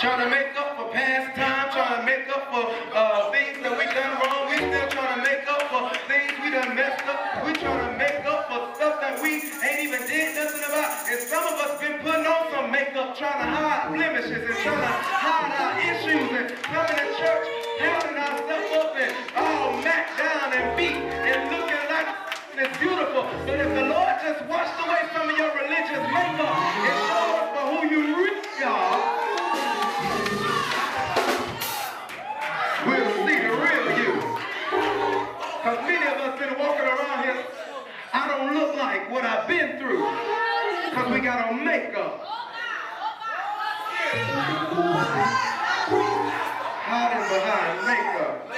Trying to make up for past time, trying to make up for things that we done wrong. We still trying to make up for things we done messed up. We trying to make up for stuff that we ain't even did nothing about. And some of us been putting on some makeup, trying to hide blemishes and trying to hide our issues and coming to church, holding ourselves up and all macked down and beat and looking like it's beautiful. But if the Lord just washed away some of your religious makeup and showed us for who you really are, we'll see the real you. Because many of us been walking around here, I don't look like what I've been through. Because we got on makeup. Hiding behind makeup.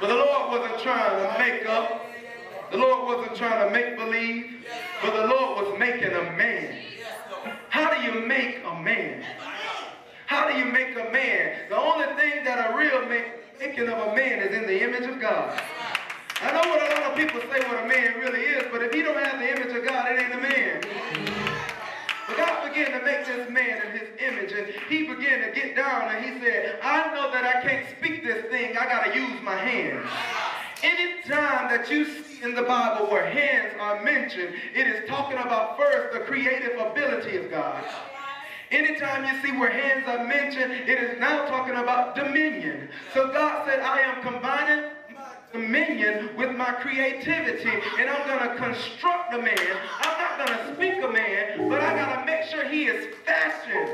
But the Lord wasn't trying to make up. The Lord wasn't trying to make believe. But the Lord was making a man. How do you make a man? How do you make a man? The only thing that a real making of a man is in the image of God. I know what a lot of people say what a man really is, but if he don't have the image of God, it ain't a man. But God began to make this man in his image, and he began to get down, and he said, I know that I can't speak this thing. I got to use my hands. Anytime that you see in the Bible where hands are mentioned, it is talking about first the creative ability of God. Anytime you see where hands are mentioned, it is now talking about dominion. So God said, I am combining dominion with my creativity, and I'm going to construct a man. I'm not going to speak a man, but I got to make sure he is fashioned.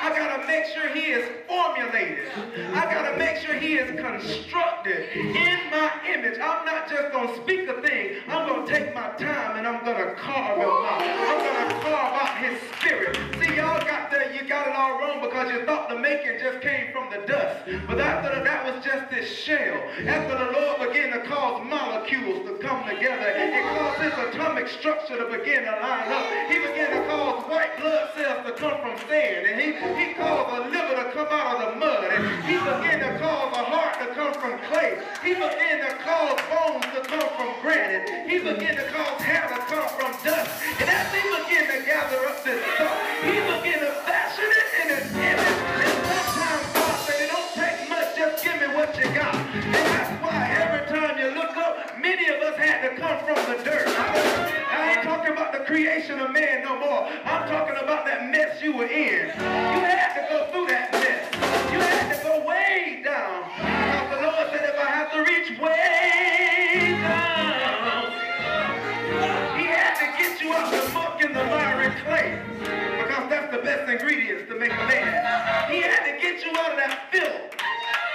I got to make sure he is formulated. I got to make sure he is constructed in my image. I'm not just going to speak a thing. I'm going to take my time and I'm going to carve him out. I'm going to carve out his spirit. See, y'all got that, you got it all wrong because you thought the making just came from the dust. But after that was just this shell. After the Lord began to cause molecules to come together, it caused his atomic structure to begin to line up. He began to cause white blood cells to come from sand, and he caused a liver to come out of the mud, and he began to cause a heart to come from clay. He began to cause bones to come from granite. He began to cause hair to come from dust. And as he began to gather up this stuff, he began to fashion it in his image. And sometimes God said, it don't take much, just give me what you got. And that's why every time you look up, many of us had to come from the dirt. I ain't talking about the creation of man no more. I'm talking about that mess you were in. You had to go through that mess. You had to go way down. Because the Lord said, if I have to reach way down, he had to get you out the muck and the miry clay. Because that's the best ingredients to make a man. He had to get you out of that filth.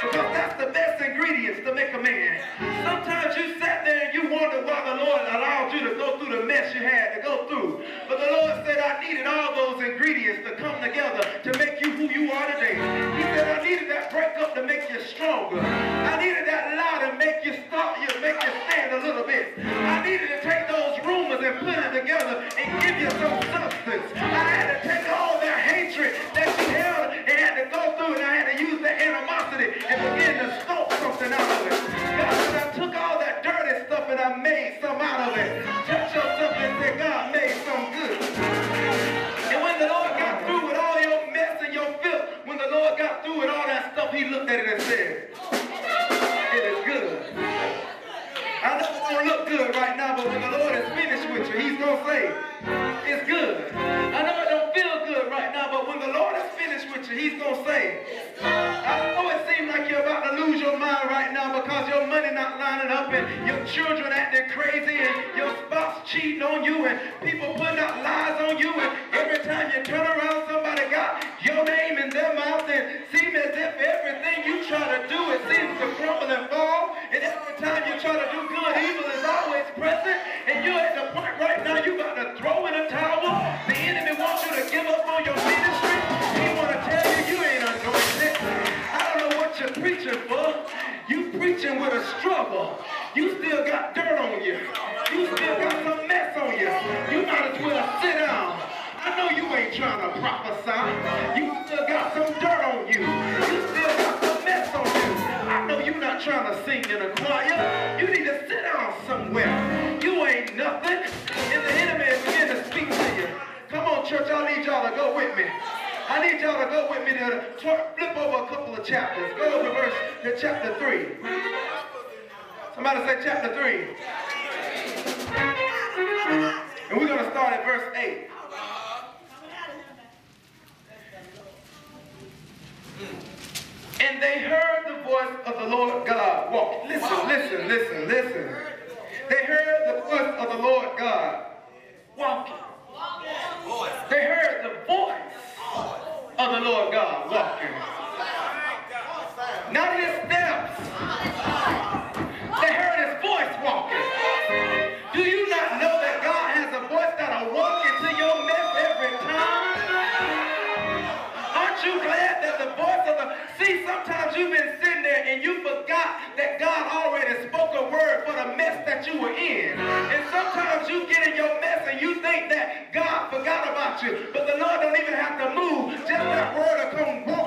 Because that's the best ingredients to make a man. Sometimes you sat there and you wondered why the Lord allowed you to go through the mess you had to go through. But the Lord said, I needed all those ingredients to come together to make you who you are today. He said, I needed that breakup to make you stronger. I needed that lie to make you stop you, make you stand a little bit. I needed to take those rumors and put it together and give you some substance. I had to take all that hatred that you held and had to go through, and I had to use that animosity and begin to sculpt something out of it. God said, I took all that dirty stuff and I made some out of it. Touch yourself and say, God made some good. And when the Lord got through with all your mess and your filth, when the Lord got through with all that stuff, he looked at it and said, it is good. I know it don't look good right now, but when the Lord is finished with you, he's going to say, it's good. I know it don't feel good right now, but when the Lord is finished with you, he's going to say, I know it seems like you're about to lose your mind right now because your money not lining up and your children acting crazy and your spouse cheating on you and people putting out lies on you, and every time you turn around somebody got your name in their mouth and seems as if everything you try to do, it seems to crumble and fall, and every time you try to do good, evil is always present, and you're at the point right now you got to throw in a towel. The enemy wants you to give up on your ministry. He want to tell you you ain't anointed. I don't know what you're preaching for. You preaching with a struggle. You still got dirt on you. You still got some mess on you. You might as well sit down. I know you ain't trying to prophesy. You still got some dirt on you. You still got some mess on you. I know you're not trying to sing in a choir. You need to sit down somewhere. You ain't nothing. And the enemy is beginning to speak I need y'all to go with me to flip over a couple of chapters. Go to chapter 3. Somebody say chapter 3. And we're going to start at verse 8. And they heard the voice of the Lord God walking. Listen. They heard the voice of the Lord God walking. They heard the voice of the Lord God walking. Not his steps. They heard his voice walking. Do you not know that God has a voice that'll walk into your mess every time? Aren't you glad that the voice of the... See, sometimes you've been sitting there and you forgot that God already spoke a word for the mess that you were in. And sometimes you get in your mess and you think that God forgot about you. But the Lord don't even have to move. Just that word will come walk